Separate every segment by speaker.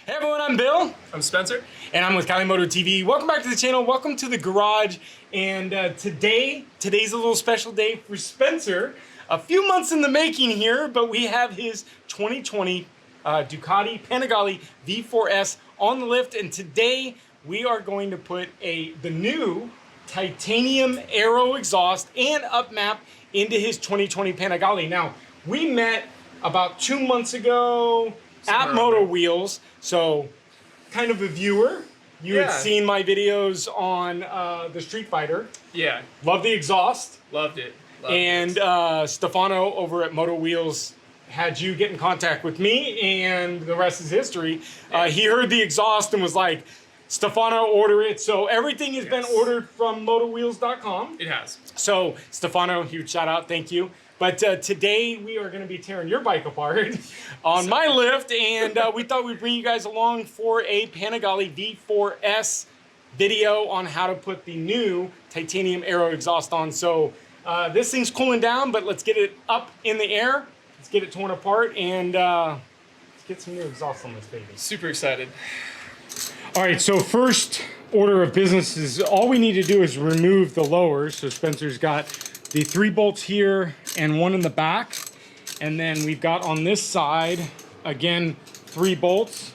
Speaker 1: Hey everyone, I'm Bill.
Speaker 2: I'm Spencer.
Speaker 1: And I'm with Kalimoto TV. Welcome back to the channel. Welcome to the garage. And today's a little special day for Spencer. A few months in the making here, but we have his 2020 Ducati Panigale V4S on the lift. And today we are going to put the new titanium aero exhaust and upmap into his 2020 Panigale. Now, we met about 2 months ago at Moto Wheels, so kind of a viewer. You had seen my videos on the Street Fighter.
Speaker 2: Yeah.
Speaker 1: Loved the exhaust.
Speaker 2: Loved it.
Speaker 1: Stefano over at Moto Wheels had you get in contact with me, and the rest is history. He heard the exhaust and was like, Stefano, order it. So everything has been ordered from motowheels.com.
Speaker 2: It has.
Speaker 1: So Stefano, huge shout out, thank you. But today we are going to be tearing your bike apart on my lift, and we thought we'd bring you guys along for a Panigale V4S video on how to put the new titanium aero exhaust on. So this thing's cooling down, but let's get it up in the air. Let's get it torn apart, and let's get some new exhaust on this baby.
Speaker 2: Super excited.
Speaker 1: All right, so first order of business is all we need to do is remove the lowers. So Spencer's got the 3 bolts here and 1 in the back. And then we've got on this side, again, 3 bolts,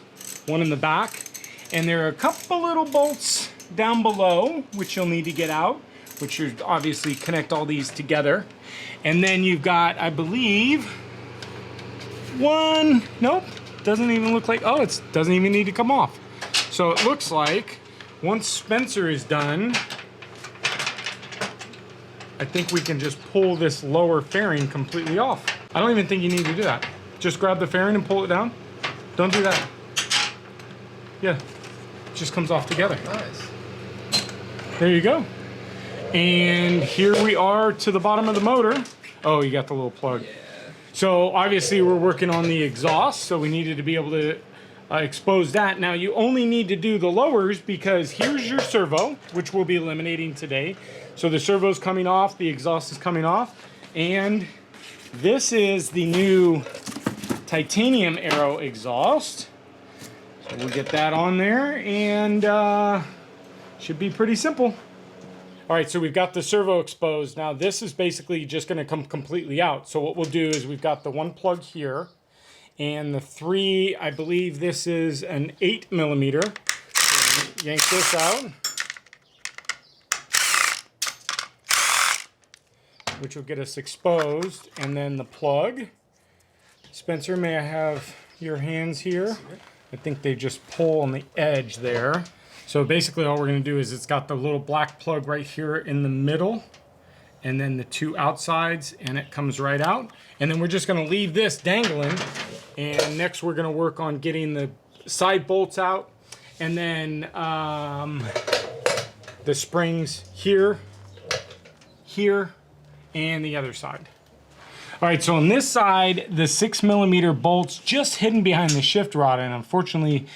Speaker 1: 1 in the back. And there are a couple little bolts down below, which you'll need to get out, which you obviously connect all these together. And then you've got, I believe, 1, nope, doesn't even look like, oh, it doesn't even need to come off. So it looks like once Spencer is done, I think we can just pull this lower fairing completely off. I don't even think you need to do that. Just grab the fairing and pull it down. Don't do that. Yeah, it just comes off together.
Speaker 2: Nice.
Speaker 1: There you go. And here we are to the bottom of the motor. Oh, you got the little plug.
Speaker 2: Yeah.
Speaker 1: So obviously we're working on the exhaust, so we needed to be able to expose that. Now you only need to do the lowers because here's your servo, which we'll be eliminating today. So the servo's coming off, the exhaust is coming off, and this is the new titanium aero exhaust. So we'll get that on there, and should be pretty simple. All right, so we've got the servo exposed. Now this is basically just gonna come completely out. So what we'll do is we've got the 1 plug here, and the 3, I believe this is an 8mm. So yank this out, which will get us exposed, and then the plug. Spencer, may I have your hands here? I think they just pull on the edge there. So basically all we're gonna do is it's got the little black plug right here in the middle, and then the 2 outsides, and it comes right out. And then we're just gonna leave this dangling, and next we're gonna work on getting the side bolts out, and then the springs here, here, and the other side. All right, so on this side, the 6mm bolts just hidden behind the shift rod, and unfortunately,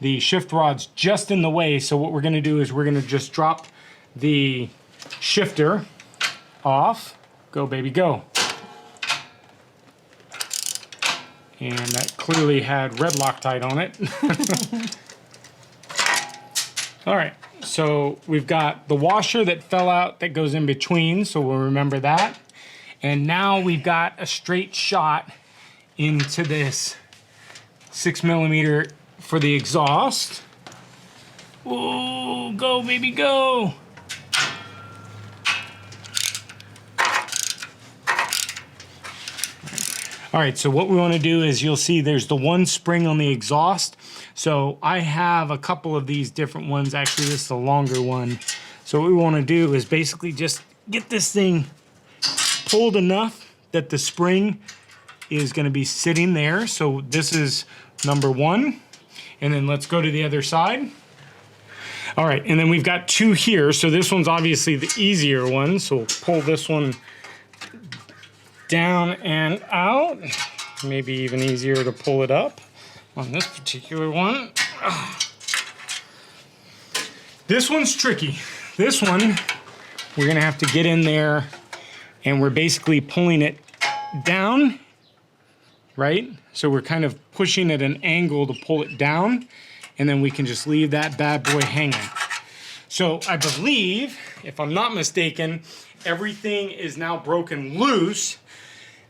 Speaker 1: the shift rod's just in the way. So what we're gonna do is we're gonna just drop the shifter off. Go, baby, go. And that clearly had red Loctite on it. All right, so we've got the washer that fell out that goes in between, so we'll remember that. And now we've got a straight shot into this 6mm for the exhaust. Ooh, go, baby, go. All right, so what we want to do is you'll see there's the 1 spring on the exhaust. So I have a couple of these different ones. Actually, this is a longer one. So what we want to do is basically just get this thing pulled enough that the spring is going to be sitting there. So this is number 1. And then let's go to the other side. All right, and then we've got 2 here. So this one's obviously the easier one. So we'll pull this one down and out. Maybe even easier to pull it up on this particular one. This one's tricky. This one, we're gonna have to get in there, and we're basically pulling it down right? So we're kind of pushing at an angle to pull it down, and then we can just leave that bad boy hanging. So I believe, if I'm not mistaken, everything is now broken loose.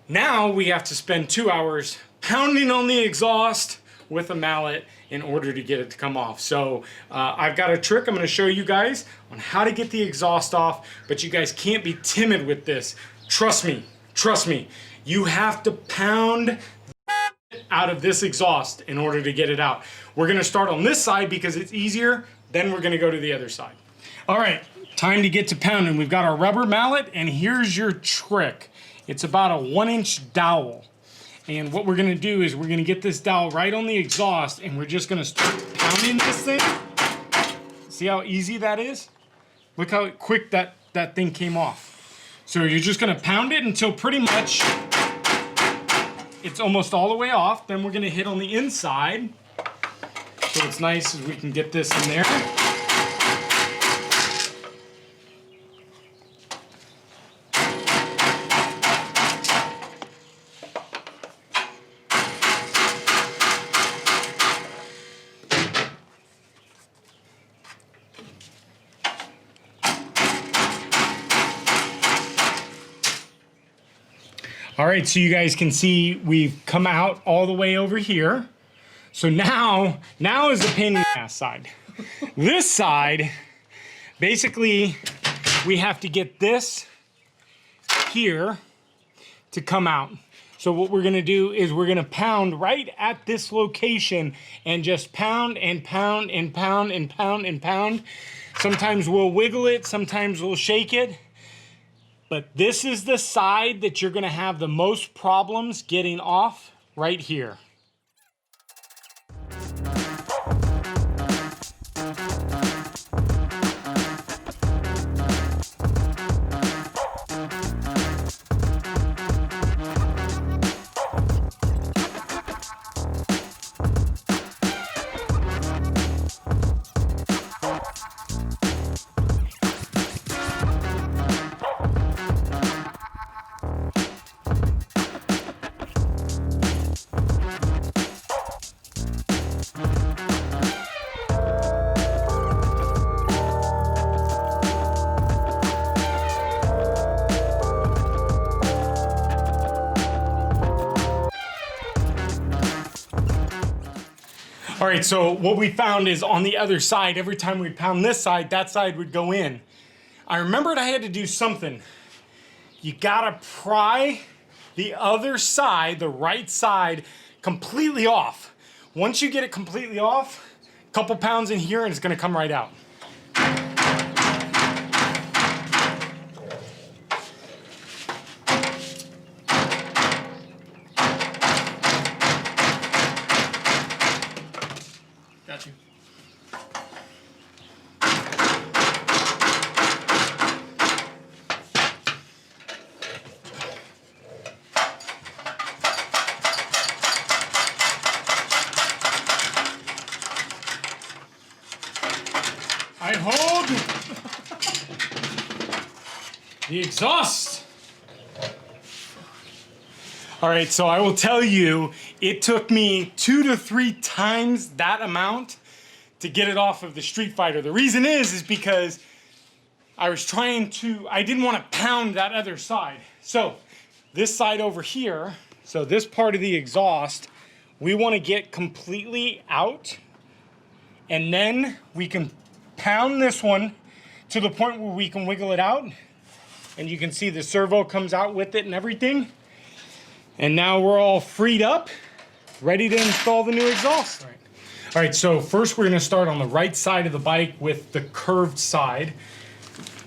Speaker 1: Now we have to spend 2 hours pounding on the exhaust with a mallet in order to get it to come off. So I've got a trick I'm going to show you guys on how to get the exhaust off, but you guys can't be timid with this. Trust me, you have to pound out of this exhaust in order to get it out. We're going to start on this side because it's easier, then we're going to go to the other side. All right, time to get to pounding. We've got our rubber mallet, and here's your trick. It's about a 1-inch dowel. And what we're gonna do is we're gonna get this dowel right on the exhaust, and we're just gonna start pounding this thing. See how easy that is? Look how quick that thing came off. So you're just gonna pound it until pretty much it's almost all the way off. Then we're gonna hit on the inside. So it's nice as we can get this in there. All right, so you guys can see we've come out all the way over here. So now is the pain in the ass side. This side, basically, we have to get this here to come out. So what we're gonna do is we're gonna pound right at this location and just pound and pound and pound and pound and pound. Sometimes we'll wiggle it, sometimes we'll shake it. But this is the side that you're gonna have the most problems getting off right here. All right, so what we found is on the other side, every time we pound this side, that side would go in. I remembered I had to do something. You gotta pry the other side, the right side, completely off. Once you get it completely off, a couple pounds in here and it's gonna come right out. Got you. I hold the exhaust. All right, so I will tell you, it took me 2 to 3 times that amount to get it off of the Street Fighter. The reason is because I didn't want to pound that other side. So this side over here, so this part of the exhaust, we want to get completely out, and then we can pound this one to the point where we can wiggle it out, and you can see the servo comes out with it and everything. And now we're all freed up, ready to install the new exhaust. All right, so first we're gonna start on the right side of the bike with the curved side.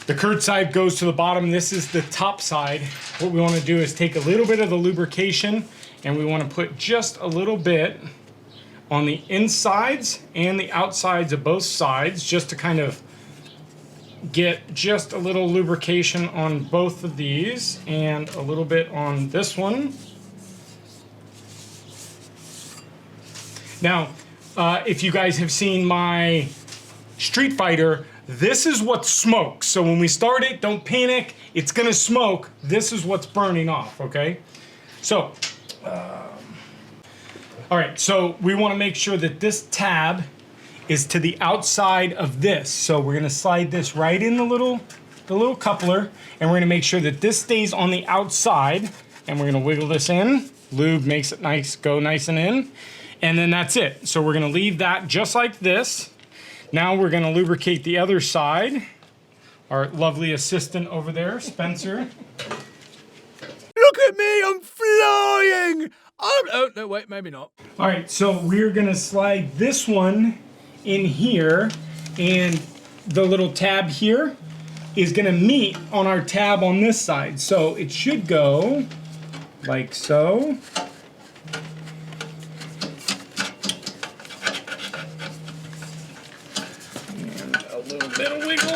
Speaker 1: The curved side goes to the bottom. This is the top side. What we wanna do is take a little bit of the lubrication, and we wanna put just a little bit on the insides and the outsides of both sides, just to kind of get just a little lubrication on both of these, and a little bit on this one. Now, if you guys have seen my Street Fighter, this is what smokes. So when we start it, don't panic. It's gonna smoke. This is what's burning off, okay? So, All right, so we want to make sure that this tab is to the outside of this. So we're gonna slide this right in the little coupler, and we're gonna make sure that this stays on the outside, and we're gonna wiggle this in. Lube makes it nice, go nice and in, and then that's it. So we're gonna leave that just like this. Now we're gonna lubricate the other side. Our lovely assistant over there, Spencer.
Speaker 2: Look at me, I'm flying! Oh, no, wait, maybe not.
Speaker 1: All right, so we're gonna slide this one in here, and the little tab here is gonna meet on our tab on this side. So it should go like so. And a little bit of wiggle.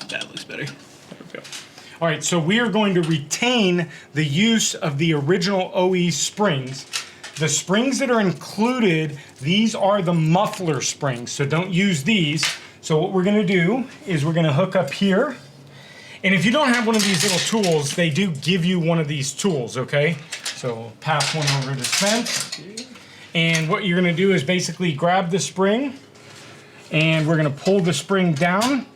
Speaker 2: That looks better.
Speaker 1: There we go. All right, so we are going to retain the use of the original OE springs. The springs that are included, these are the muffler springs, so don't use these. So what we're gonna do is we're gonna hook up here. And if you don't have one of these little tools, they do give you one of these tools, okay? So pass one over to Spence. And what you're gonna do is basically grab the spring, and we're gonna pull the spring down.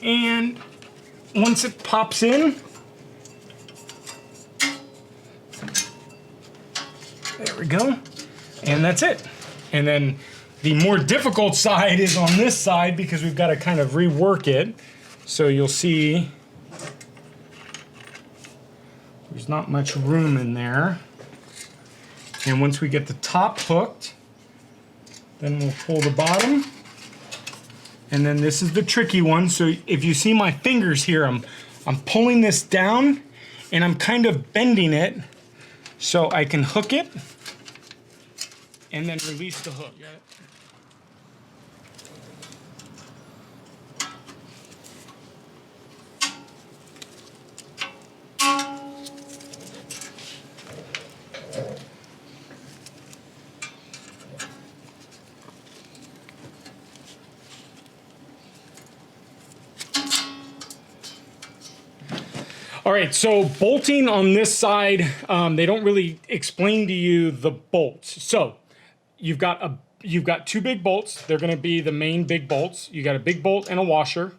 Speaker 1: And once it pops in, there we go, and that's it. And then the more difficult side is on this side because we've got to kind of rework it. So you'll see there's not much room in there. And once we get the top hooked, then we'll pull the bottom. And then this is the tricky one. So if you see my fingers here, I'm pulling this down and I'm kind of bending it so I can hook it and then release the hook. All right, so bolting on this side, they don't really explain to you the bolts. So you've got two big bolts. They're going to be the main big bolts. You got a big bolt and a washer,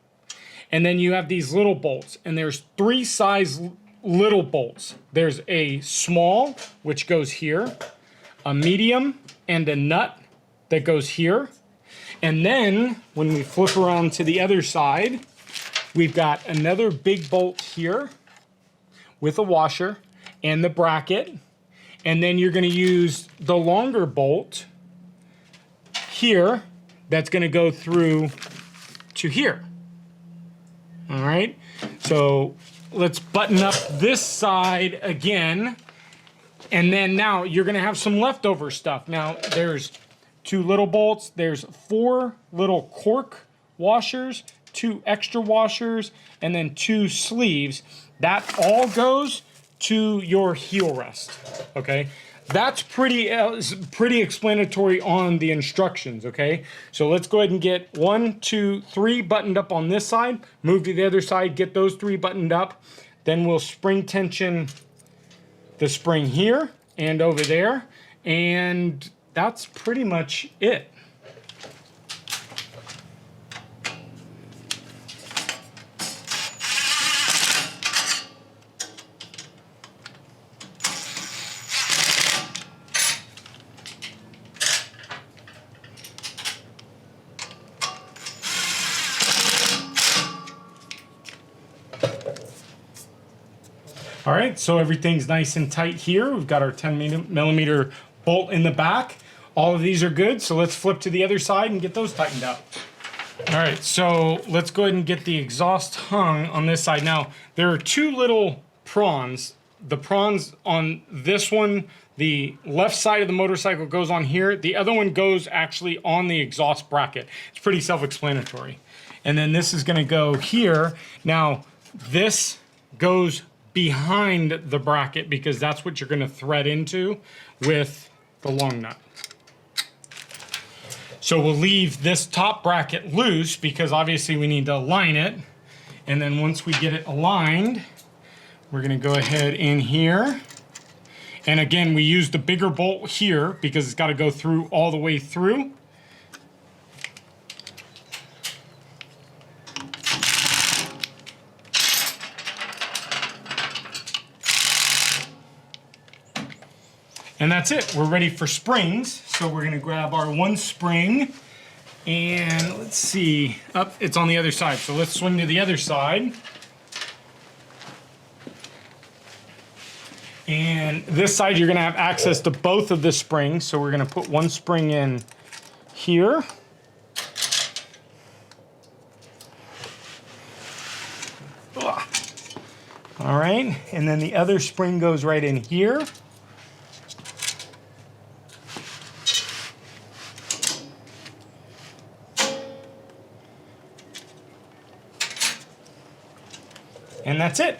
Speaker 1: and then you have these little bolts. And there's three size little bolts. There's a small, which goes here, a medium, and a nut that goes here. And then when we flip around to the other side, we've got another big bolt here with a washer and the bracket. And then you're gonna use the longer bolt here that's gonna go through to here. All right, so let's button up this side again. And then now you're gonna have some leftover stuff. Now there's two little bolts, there's 4 little cork washers, 2 extra washers, and then 2 sleeves. That all goes to your heel rest, okay? That's pretty explanatory on the instructions, okay? So let's go ahead and get 1, 2, 3 buttoned up on this side, move to the other side, get those 3 buttoned up, then we'll spring tension the spring here and over there, and that's pretty much it. All right, so everything's nice and tight here. We've got our 10 millimeter bolt in the back. All of these are good, so let's flip to the other side and get those tightened up. All right, so let's go ahead and get the exhaust hung on this side. Now, there are 2 little prongs. The prongs on this one, The left side of the motorcycle goes on here. The other one goes actually on the exhaust bracket. It's pretty self-explanatory. And then this is gonna go here. Now, this goes behind the bracket because that's what you're gonna thread into with the long nut. So we'll leave this top bracket loose because obviously we need to align it. And then once we get it aligned, we're gonna go ahead in here. And again, we use the bigger bolt here because it's gotta go through all the way through. And that's it, we're ready for springs. So we're gonna grab our one spring and let's see, it's on the other side. So let's swing to the other side. And this side, you're gonna have access to both of the springs. So we're gonna put one spring in here. All right, and then the other spring goes right in here. And that's it.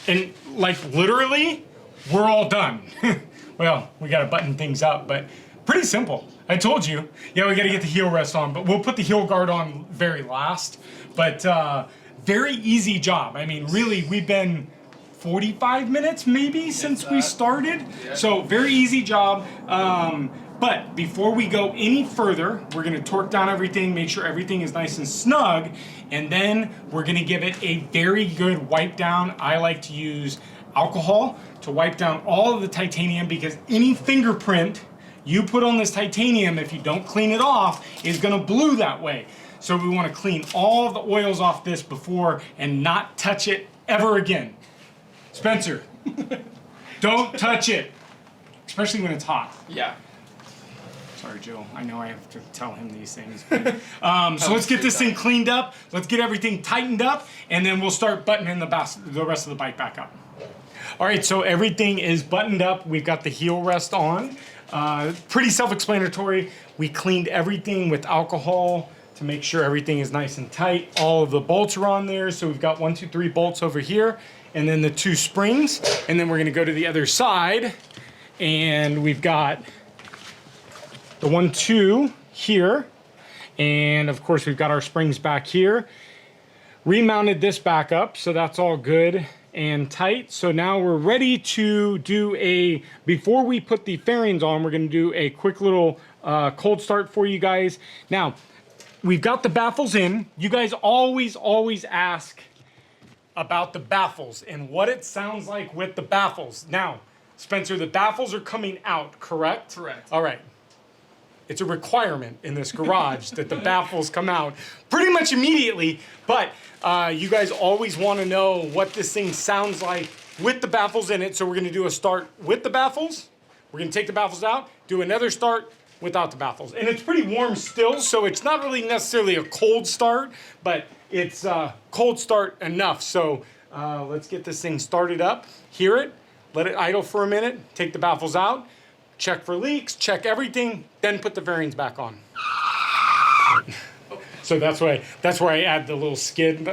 Speaker 1: And like literally, we're all done. Well, we gotta button things up, but pretty simple. I told you, yeah, we gotta get the heel rest on, but we'll put the heel guard on very last. But very easy job. I mean, really, we've been 45 minutes maybe since we started. Yeah. So very easy job. But before we go any further, we're gonna torque down everything, make sure everything is nice and snug, and then we're gonna give it a very good wipe down. I like to use alcohol to wipe down all of the titanium because any fingerprint you put on this titanium, if you don't clean it off, is gonna blue that way. So we wanna clean all the oils off this before and not touch it ever again. Spencer, don't touch it, especially when it's hot.
Speaker 3: Yeah.
Speaker 1: Sorry, Joe. I know I have to tell him these things. So let's get this thing cleaned up. Let's get everything tightened up, and then we'll start buttoning the rest of the bike back up. All right, so everything is buttoned up. We've got the heel rest on. Pretty self-explanatory. We cleaned everything with alcohol to make sure everything is nice and tight. All of the bolts are on there. So we've got 1, 2, 3 bolts over here, and then the 2 springs. And then we're gonna go to the other side, and we've got the 1, 2 here. And of course, we've got our springs back here. Remounted this back up, so that's all good and tight. So now we're ready to do before we put the fairings on, we're gonna do a quick little cold start for you guys. Now, we've got the baffles in. You guys always ask about the baffles and what it sounds like with the baffles. Now, Spencer, the baffles are coming out, correct?
Speaker 3: Correct.
Speaker 1: All right. It's a requirement in this garage that the baffles come out pretty much immediately, but you guys always want to know what this thing sounds like with the baffles in it, so we're going to do a start with the baffles. We're going to take the baffles out, do another start without the baffles. And it's pretty warm still, so it's not really necessarily a cold start, but it's cold start enough. So let's get this thing started up, hear it, let it idle for a minute, take the baffles out, check for leaks, check everything, then put the fairings back on. So that's where I add the little skid.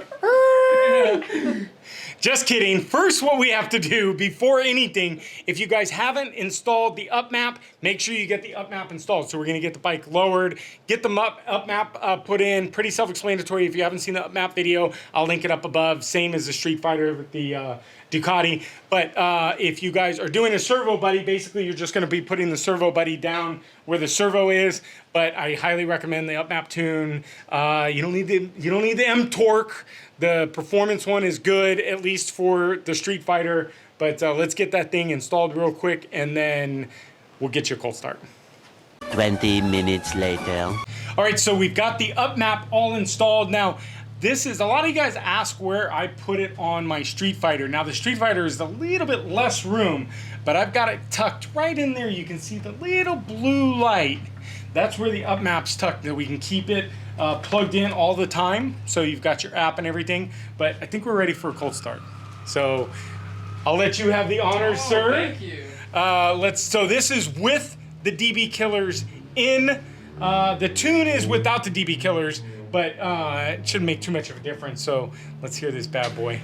Speaker 1: Just kidding. First, what we have to do before anything, if you guys haven't installed the up map, make sure you get the up map installed. So we're gonna get the bike lowered, get the up map put in. Pretty self-explanatory. If you haven't seen the up map video, I'll link it up above. Same as the Street Fighter with the Ducati. But if you guys are doing a servo buddy, basically you're just gonna be putting the servo buddy down where the servo is. But I highly recommend the up map tune. You don't need the M Torque. The performance one is good, at least for the Street Fighter. But let's get that thing installed real quick, and then we'll get you a cold start.
Speaker 4: 20 minutes later.
Speaker 1: All right, so we've got the up map all installed. Now, this is, a lot of you guys ask where I put it on my Street Fighter. Now, the Street Fighter is a little bit less room, but I've got it tucked right in there. You can see the little blue light. That's where the up map's tucked, that we can keep it plugged in all the time. So you've got your app and everything, but I think we're ready for a cold start. So I'll let you have the honors, sir.
Speaker 3: Thank you.
Speaker 1: So this is with the DB killers in. The tune is without the DB killers, but it shouldn't make too much of a difference. So let's hear this bad boy.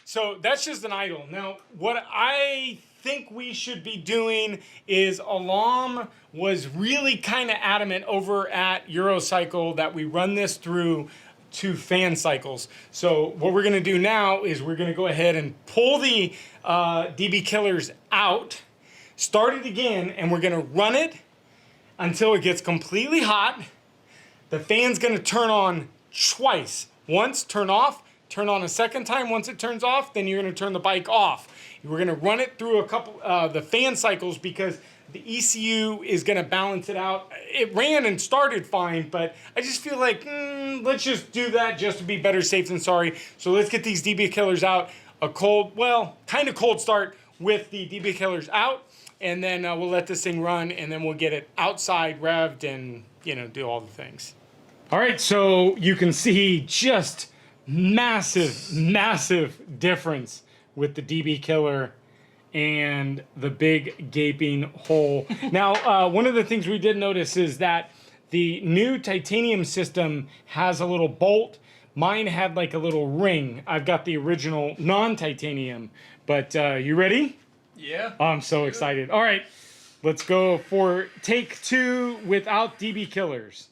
Speaker 1: So that's just an idle. Now, what I think we should be doing is Alam was really kind of adamant over at Eurocycle that we run this through 2 fan cycles. So what we're going to do now is we're going to go ahead and pull the DB killers out, start it again, and we're going to run it until it gets completely hot. The fan's going to turn on twice. Once, turn off. Turn on a second time. Once it turns off, then you're going to turn the bike off. We're going to run it through a couple the fan cycles because the ECU is going to balance it out. It ran and started fine, but I just feel like let's just do that just to be better safe than sorry. So let's get these DB killers out. A cold, well, kind of cold start with the DB killers out, and then we'll let this thing run, and then we'll get it outside revved and do all the things. All right, so you can see just massive difference with the DB killer and the big gaping hole. Now, one of the things we did notice is that the new titanium system has a little bolt. Mine had like a little ring. I've got the original non-titanium, but you ready?
Speaker 2: Yeah.
Speaker 1: I'm so excited. All right, let's go for take 2 without DB killers.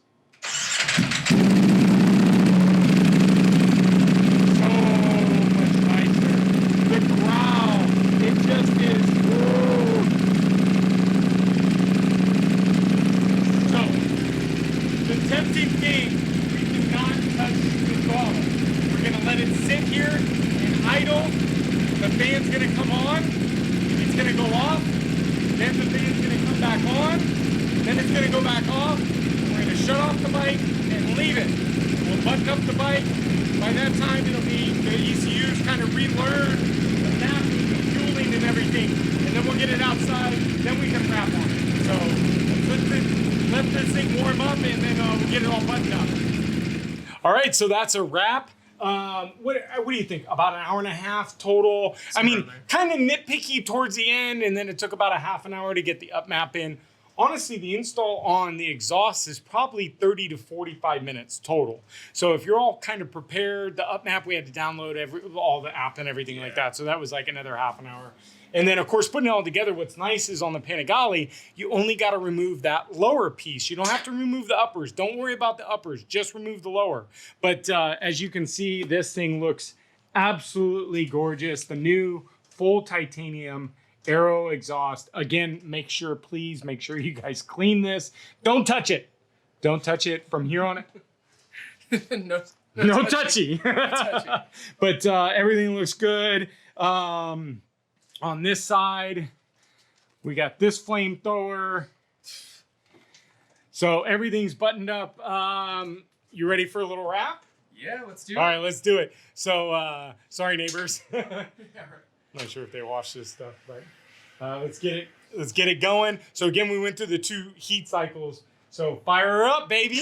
Speaker 1: So that's a wrap. What do you think? About an hour and a half total? I mean, kind of nitpicky towards the end, and then it took about a half an hour to get the up map in. Honestly, the install on the exhaust is probably 30 to 45 minutes total. So if you're all kind of prepared, the up map we had to download all the app and everything like that. So that was like another half an hour. And then, of course, putting it all together, what's nice is on the Panigale, you only got to remove that lower piece. You don't have to remove the uppers. Don't worry about the uppers. Just remove the lower. But as you can see, this thing looks absolutely gorgeous. The new full titanium Aero exhaust. Again, please make sure you guys clean this. Don't touch it. Don't touch it from here on it. No touchy. But everything looks good. On this side, we got this flamethrower. So everything's buttoned up. You ready for a little wrap?
Speaker 2: Yeah, let's do it.
Speaker 1: All right, let's do it. So, sorry, neighbors. Not sure if they watch this stuff, but let's get it going. So again, we went through the 2 heat cycles. So fire her up, baby.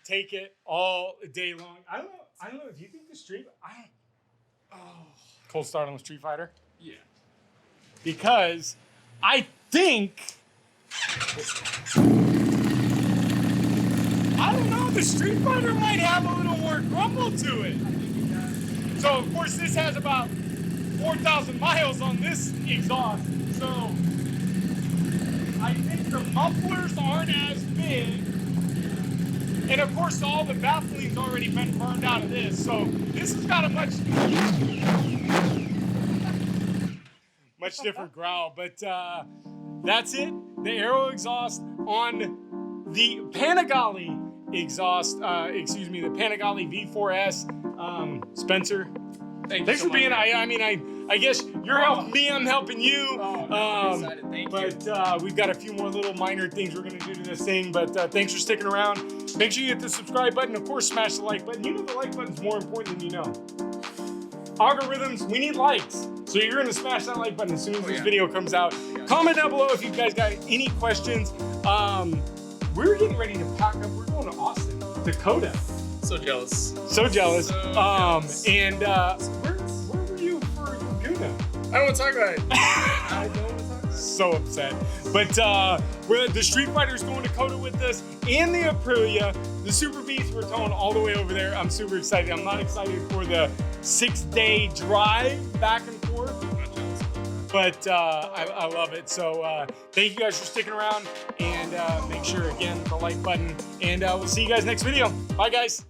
Speaker 1: Take it all day long. I don't know. Do you think the Street? Cold start on the Street Fighter?
Speaker 2: Yeah.
Speaker 1: Because I think I don't know. The Street Fighter might have a little more grumble to it. So of course this has about 4,000 miles on this exhaust. So I think the mufflers aren't as big. And of course all the baffling's already been burned out of this. So this has got a much different growl. But that's it. The Aero exhaust on the Panigale exhaust, the Panigale V4S. Spencer, thanks for being. I guess you're helping me. I'm helping you.
Speaker 2: Thank you.
Speaker 1: But we've got a few more little minor things we're gonna do to this thing. But thanks for sticking around. Make sure you hit the subscribe button. Of course, smash the like button. You know the like button's more important than you know. Algorithms, we need likes. So you're gonna smash that like button as soon as this video comes out. Comment down below if you guys got any questions. We're getting ready to pack up. We're going to Austin, Dakota.
Speaker 2: So jealous.
Speaker 1: So jealous.
Speaker 2: So jealous.
Speaker 1: And where were you for Laguna?
Speaker 2: I don't want to talk about it. I don't want to talk about it.
Speaker 1: So upset. But the Street Fighter's going to Dakota with us, and the Aprilia. The Super Beast we're towing all the way over there. I'm super excited. I'm not excited for the 6-day drive back and forth. But I love it. So thank you guys for sticking around, and make sure again the like button, and we'll see you guys next video. Bye guys.